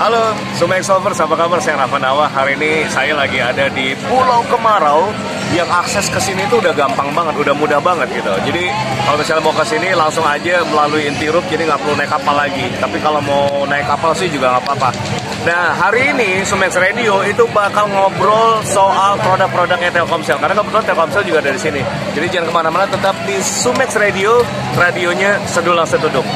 Halo Sumex Lovers, apa kabar? Saya Rafa Nawah. Hari ini saya lagi ada di Pulau Kemarau yang akses ke sini tuh udah gampang banget, udah mudah banget gitu. Jadi kalau misalnya mau ke sini langsung aja melalui Intirup, jadi nggak perlu naik kapal lagi. Tapi kalau mau naik kapal sih juga nggak apa-apa. Nah, hari ini Sumex Radio itu bakal ngobrol soal produk-produknya Telkomsel. Karena kebetulan Telkomsel juga ada di sini. Jadi jangan kemana-mana, tetap di Sumex Radio, radionya sedulang setuduk.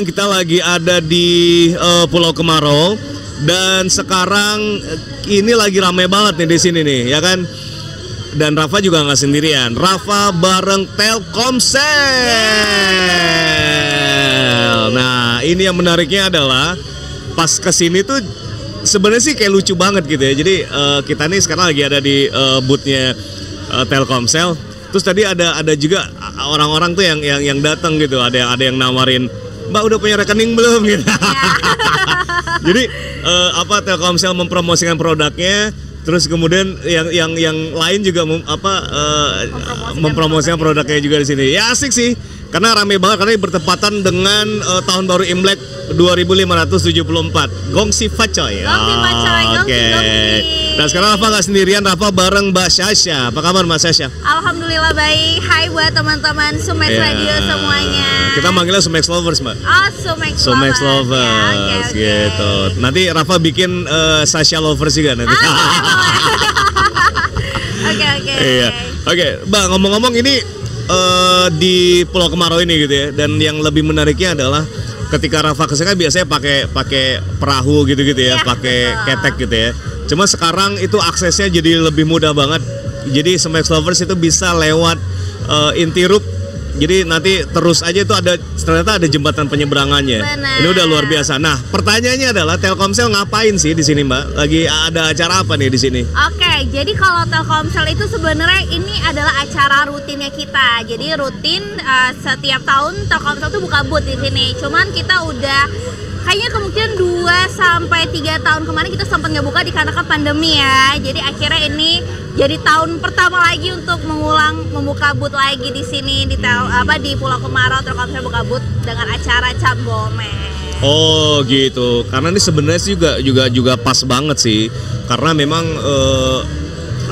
Kita lagi ada di Pulau Kemarau dan sekarang ini lagi rame banget nih di sini nih, ya kan? Dan Rafa juga nggak sendirian. Rafa bareng Telkomsel. Nah, ini yang menariknya adalah pas kesini tuh sebenarnya sih kayak lucu banget gitu ya. Jadi kita nih sekarang lagi ada di boothnya Telkomsel. Terus tadi ada juga orang-orang tuh yang datang gitu. Ada yang nawarin, Mbak udah punya rekening belum gitu. Jadi Telkomsel mempromosikan produknya, terus kemudian yang lain juga mempromosikan produknya juga di sini. Ya asik sih, karena rame banget karena bertepatan dengan tahun baru Imlek 2574. Gongsi Facoy. Oke. Nah sekarang Rafa nggak sendirian, Rafa bareng Mbak Sasha. Apa kabar Mbak Sasha? Alhamdulillah baik. Hai buat teman-teman Sumex Radio semuanya. Kita manggilnya Sumex Lovers, Mbak. Oh, Sumex Lovers. Ya, gitu. Nanti Rafa bikin Sasha Lovers juga nanti. Oke. Iya. Oke, Mbak, ngomong-ngomong ini di Pulau Kemarau ini gitu ya. Dan yang lebih menariknya adalah ketika Rafa kesana biasanya pakai perahu gitu-gitu ya, pakai ketek gitu ya. Cuma sekarang itu aksesnya jadi lebih mudah banget. Jadi Sumex Lovers itu bisa lewat Intirup. Jadi nanti terus aja itu ternyata ada jembatan penyeberangannya. Benar. Ini udah luar biasa. Nah, pertanyaannya adalah Telkomsel ngapain sih di sini, Mbak? Lagi ada acara apa nih di sini? Oke, jadi kalau Telkomsel itu sebenarnya ini adalah acara rutinnya kita. Jadi rutin setiap tahun Telkomsel tuh buka booth di sini. Cuman kita udah kayaknya kemungkinan 2-3 tahun kemarin kita sempat nggak buka dikarenakan pandemi ya. Jadi akhirnya ini jadi tahun pertama lagi untuk membuka booth lagi di sini di Pulau Kemarau. Telkomsel buka booth dengan acara Cap Gome. Oh gitu. Karena ini sebenarnya sih juga pas banget sih. Karena memang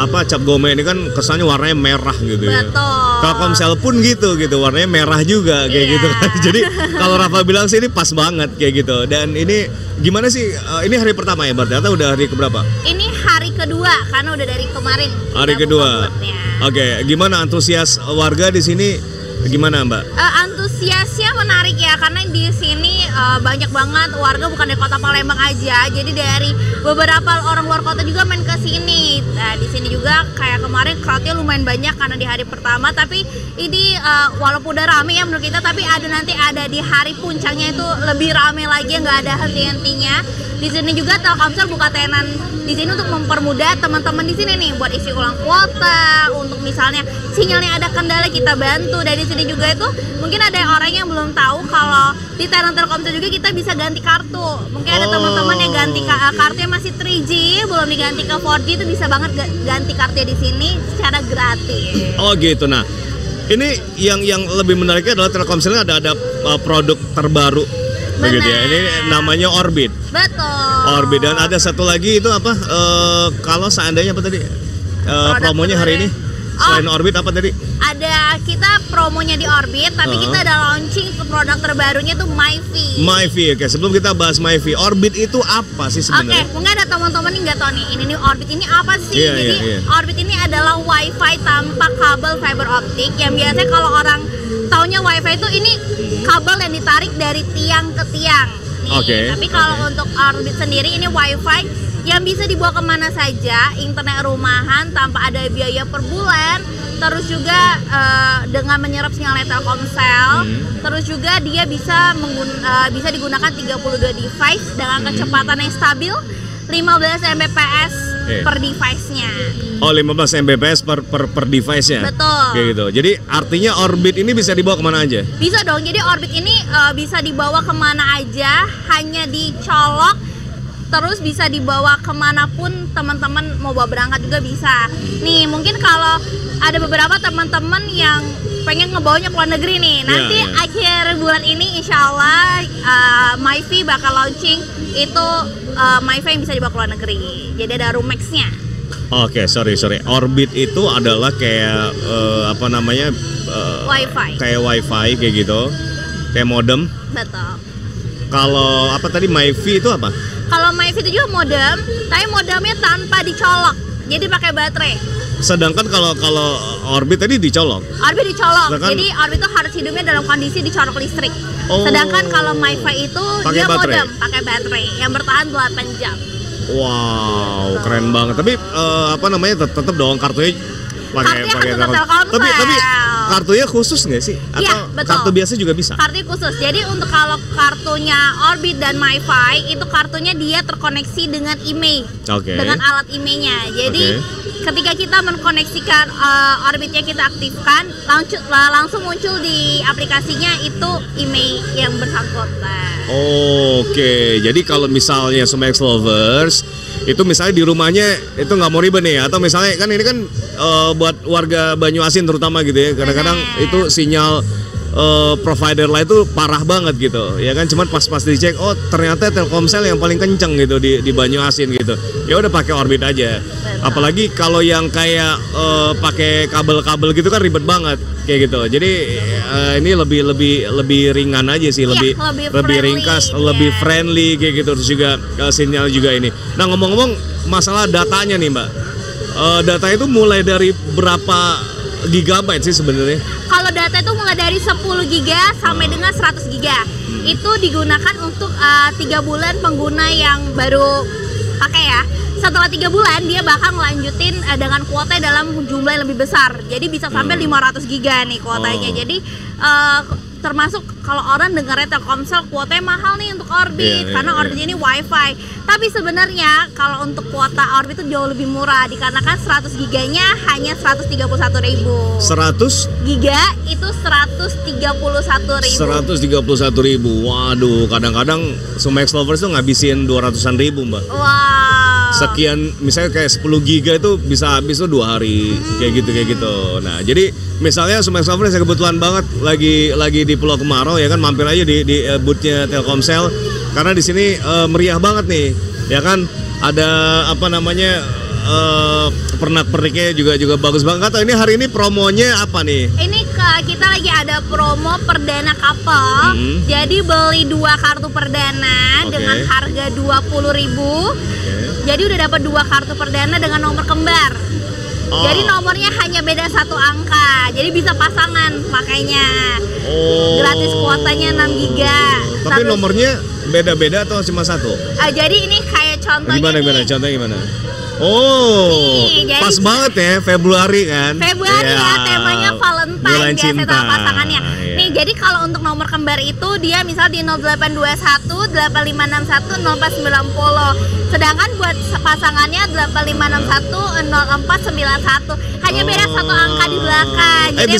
Cap Gome ini kan kesannya warnanya merah gitu ya. Betul. Telkomsel pun gitu warnanya merah juga kayak gitu kan. Jadi kalau Rafa bilang sih ini pas banget kayak gitu. Dan ini gimana sih? Ini hari pertama ya berarti atau udah hari keberapa? Ini hari kedua karena udah dari kemarin. Hari kedua. Oke, gimana antusias warga di sini? Gimana Mbak? Antusiasnya menarik ya karena di sini banyak banget warga bukan dari kota Palembang aja, jadi dari beberapa orang luar kota juga main ke sini. Nah di sini juga kayak kemarin crowdnya lumayan banyak karena di hari pertama, tapi ini walaupun udah rame ya menurut kita, tapi ada di hari puncaknya itu lebih rame lagi, nggak ada henti-hentinya. Di sini juga Telkomsel buka tenan di sini untuk mempermudah teman-teman di sini nih buat isi ulang kuota, untuk misalnya sinyalnya ada kendala kita bantu. Dari sini juga itu mungkin ada orang yang belum tahu kalau di tenan Telkomsel juga kita bisa ganti kartu. Mungkin ada teman-teman yang ganti kartunya masih 3G belum diganti ke 4G, itu bisa banget ganti kartunya di sini secara gratis. Oh gitu. Nah ini yang lebih menariknya adalah Telkomsel ada produk terbaru. Begitu ya. Ini namanya Orbit. Betul. Orbit, dan ada satu lagi itu apa? Kalau seandainya apa tadi? Promonya hari ini selain Orbit apa tadi? Ada kita promonya di Orbit, tapi kita ada launching produk terbarunya tuh MyFi. MyFi, oke. Sebelum kita bahas MyFi, Orbit itu apa sih sebenarnya? Oke, mungkin ada teman-teman yang nggak tahu nih, ini Orbit ini apa sih? Jadi Orbit ini adalah WiFi tanpa kabel fiber optik, yang biasanya kalau orang taunya WiFi itu ini kabel yang ditarik dari tiang ke tiang. Nih, tapi kalau untuk Orbit sendiri ini WiFi yang bisa dibawa kemana saja, internet rumahan tanpa ada biaya per bulan, terus juga dengan menyerap sinyal Telkomsel, terus juga dia bisa digunakan 32 device dengan kecepatan yang stabil 15 Mbps per device-nya. Oh, 15 Mbps per device-nya? Betul. Kayak gitu. Jadi artinya Orbit ini bisa dibawa kemana aja? Bisa dong, jadi Orbit ini bisa dibawa kemana aja, hanya dicolok, terus bisa dibawa kemanapun teman-teman mau bawa berangkat juga bisa. Nih mungkin kalau ada beberapa teman-teman yang pengen ngebawanya ke luar negeri nih, nanti akhir bulan ini insya Allah MyFi bakal launching itu MyFi yang bisa dibawa ke luar negeri. Jadi ada room max-nya. Oke, sorry. Orbit itu adalah kayak WiFi. Kayak WiFi kayak gitu, kayak modem. Betul. Kalau apa tadi MyFi itu apa? Kalau MyFi itu juga modem, tapi modemnya tanpa dicolok, jadi pakai baterai. Sedangkan kalau Orbit tadi dicolok. Orbit dicolok, sedangkan, jadi Orbit itu harus hidupnya dalam kondisi dicolok listrik. Sedangkan kalau MyFi itu dia modem pakai baterai yang bertahan 8 jam. Wow, keren banget. Tapi tetap dong kartunya pakai Telkomsel. Tapi kartunya khusus nggak sih? Atau iya, betul. Kartu biasa juga bisa? Kartunya khusus. Jadi untuk kalau kartunya Orbit dan MyFi itu kartunya dia terkoneksi dengan IMEI, dengan alat IMEI-nya. Jadi ketika kita mengkoneksikan Orbitnya kita aktifkan, langsung muncul di aplikasinya itu IMEI yang bersangkutan. Oke, jadi kalau misalnya Sumex Lovers itu misalnya di rumahnya itu nggak mau ribet nih, atau misalnya kan ini kan buat warga Banyuasin terutama gitu ya, kadang-kadang itu sinyal provider lain itu parah banget gitu ya kan, cuman pas dicek oh ternyata Telkomsel yang paling kenceng gitu di Banyuasin gitu, ya udah pakai Orbit aja. Apalagi kalau yang kayak pakai kabel-kabel gitu kan ribet banget kayak gitu. Jadi ini lebih ringan aja sih, lebih ringkas, lebih friendly kayak gitu. Terus juga sinyal juga ini. Nah ngomong-ngomong masalah datanya nih Mbak, data itu mulai dari berapa gigabyte sih sebenarnya? Kalau data itu mulai dari 10 giga sampai dengan 100 giga. Itu digunakan untuk 3 bulan pengguna yang baru pakai ya. Setelah 3 bulan dia bakal ngelanjutin dengan kuota dalam jumlah yang lebih besar. Jadi bisa sampai 500 giga nih kuotanya. Jadi termasuk kalau orang dengarnya Telkomsel kuotanya mahal nih untuk Orbit karena Orbit ini WiFi. Tapi sebenarnya kalau untuk kuota Orbit itu jauh lebih murah dikarenakan 100 giganya hanya 131.000. 100 giga itu 131.000. 131.000. Waduh, kadang-kadang Sumex Lovers tuh ngabisin 200-an ribu Mbak. Wow. Sekian misalnya kayak 10 giga itu bisa habis tuh 2 hari kayak gitu. Nah, jadi misalnya Sumex Lovers yang kebetulan banget lagi di Pulau Kemarau ya kan, mampir aja di boothnya Telkomsel karena di sini meriah banget nih ya kan, ada pernak-perniknya juga bagus banget. Atau ini hari ini promonya apa nih? Ini kita lagi ada promo perdana couple. Jadi beli 2 kartu perdana dengan harga 20.000. Jadi udah dapat 2 kartu perdana dengan nomor kembar. Jadi nomornya hanya beda 1 angka. Jadi bisa pasangan makanya. Gratis kuotanya 6 giga. Tapi nomornya beda-beda atau cuma 1? Jadi ini kayak contohnya. Gimana? Contohnya gimana? Oh, nih, pas banget ya Februari kan? Februari ya, temanya Valentine biasa sama pasangannya. Nih, jadi kalau untuk nomor kembar itu dia misal di 0821 8561 0490. Sedangkan buat pasangannya 8561 0491. Hanya beda 1 angka di belakang. Jadi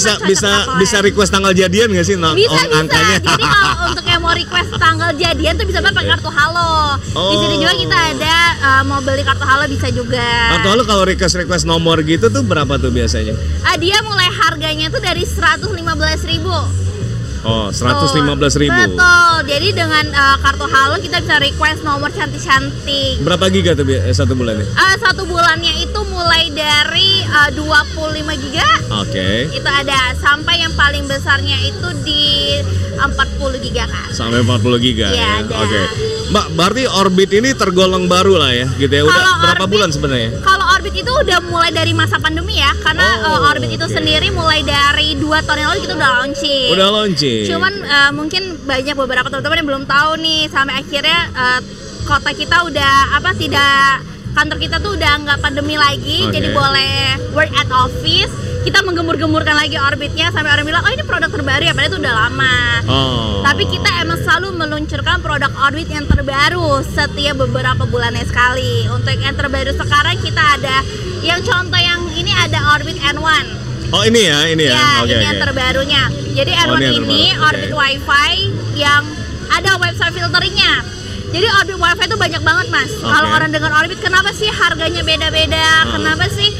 bisa request tanggal jadian nggak sih? Bisa. Angkanya. Jadi kalau untuk yang mau request tanggal jadian tuh bisa pakai kartu Halo. Di sini juga kita ada mau beli kartu Halo bisa juga. Kartu Halo kalau request nomor gitu tuh berapa tuh biasanya? Dia mulai harganya tuh dari 115.000. Oh, 115.000. Betul. Jadi dengan kartu Halo kita bisa request nomor cantik-cantik. Berapa giga tuh satu bulannya? Satu bulannya itu mulai dari 25 giga. Oke. Itu ada sampai yang paling besarnya itu di 40 giga kan. Sampai 40 giga. Iya, ada. Oke. Mbak, berarti Orbit ini tergolong baru lah ya, gitu ya. Udah Kalau berapa Orbit- bulan sebenarnya? Kalau Orbit itu udah mulai dari masa pandemi ya, karena Orbit itu oke. sendiri mulai dari 2 tahun yang lalu kita udah launching. Udah launching. Cuman mungkin banyak beberapa teman-teman yang belum tahu nih, sampai akhirnya kota kita udah kantor kita tuh udah nggak pandemi lagi, Oke. jadi boleh work at office. Kita menggemur-gemurkan lagi Orbitnya sampai orang bilang, oh ini produk terbaru ya, padahal itu udah lama. Oh. Tapi kita emang selalu meluncurkan produk Orbit yang terbaru setiap beberapa bulannya sekali. Untuk yang terbaru sekarang kita ada yang contoh yang ini ada Orbit N1. Oh, ini ya. Ya, Oke, ini yang oke. terbarunya. Jadi Oh, N1 ini yang ini terbaru. Orbit Oke. Wi-Fi yang ada website filteringnya. Jadi Orbit Wi-Fi itu banyak banget mas. Kalau Oke. orang dengar Orbit, kenapa sih harganya beda-beda? Kenapa sih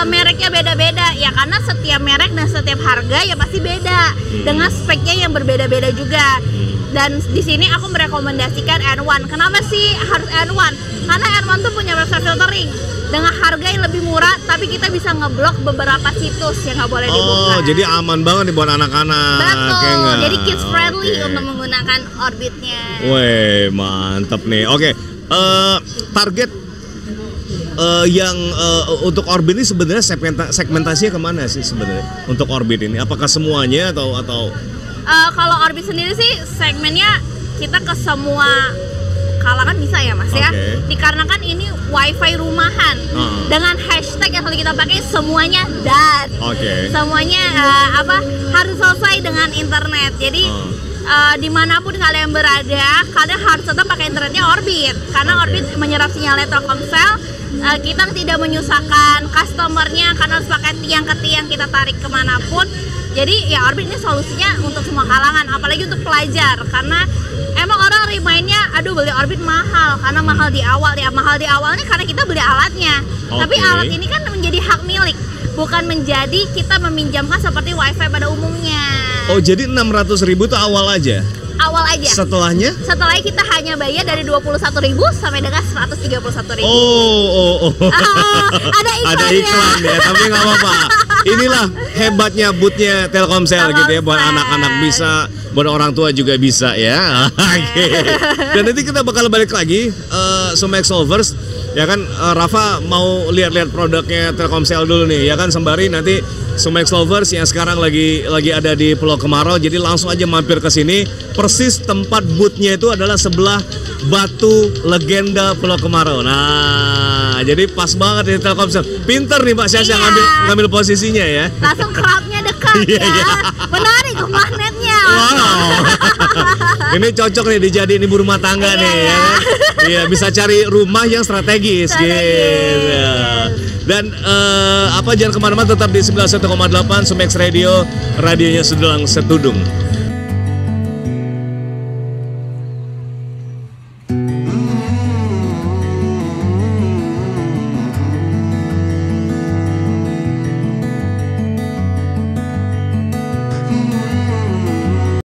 mereknya beda-beda? Ya karena setiap merek dan setiap harga ya pasti beda. Dengan speknya yang berbeda-beda juga. Dan di sini aku merekomendasikan N1. Kenapa sih harus N1? Karena N1 tuh punya website filtering dengan harga yang lebih murah, tapi kita bisa ngeblok beberapa situs yang nggak boleh dibuka. Oh, jadi aman banget nih buat anak-anak. Betul, kayak nggak? jadi kids friendly Oke. untuk menggunakan Orbitnya. Weh, mantep nih. Oke, target yang untuk Orbit ini sebenarnya segmentasinya kemana sih sebenarnya untuk Orbit ini? Apakah semuanya atau Kalau Orbit sendiri sih segmennya kita ke semua kalangan bisa ya mas ya. Oke. Dikarenakan ini wifi rumahan dengan hashtag yang selalu kita pakai semuanya dan Oke. semuanya harus selesai dengan internet. Jadi dimanapun kalian berada, kalian harus tetap pakai internetnya Orbit karena Oke. Orbit menyerap sinyal Telkomsel. Kita tidak menyusahkan customernya karena harus pakai tiang ke tiang kita tarik kemanapun. Jadi ya Orbit ini solusinya untuk semua kalangan, apalagi untuk pelajar karena emang orang remind-nya aduh beli Orbit mahal karena mahal di awal ya, mahal di awalnya karena kita beli alatnya. Tapi Oke. alat ini kan menjadi hak milik, bukan menjadi kita meminjamkan seperti wifi pada umumnya. Oh, jadi 600.000 tuh awal aja. Awal aja. Setelahnya? Setelah kita hanya bayar dari 21.000 sampai dengan 131.000. Oh. Ada iklannya. Ada iklan ya, tapi nggak apa-apa. Inilah hebatnya bootnya Telkomsel gitu ya, buat Telkomsel. anak-anak bisa, buat orang tua juga bisa ya. Oke. Dan nanti kita bakal balik lagi Sumax Lovers. Ya kan, Rafa mau lihat-lihat produknya Telkomsel dulu nih, ya kan, sembari nanti Sumax Lovers yang sekarang lagi ada di Pulau Kemarau, jadi langsung aja mampir ke sini. Persis tempat bootnya itu adalah sebelah Batu Legenda Pulau Kemarau. Nah, jadi pas banget di Telkomsel. Pinter nih Mbak Syasha Iya. ngambil posisinya ya. Langsung crowd-nya dekat Iya, ya. iya. Menarik magnetnya. Wow. Ini cocok nih dijadiin ibu rumah tangga nih ya kan? Iya, bisa cari rumah yang strategis gitu. Dan jangan kemana-mana, tetap di 91,8 Sumax Radio, radionya Sedulang Setudung.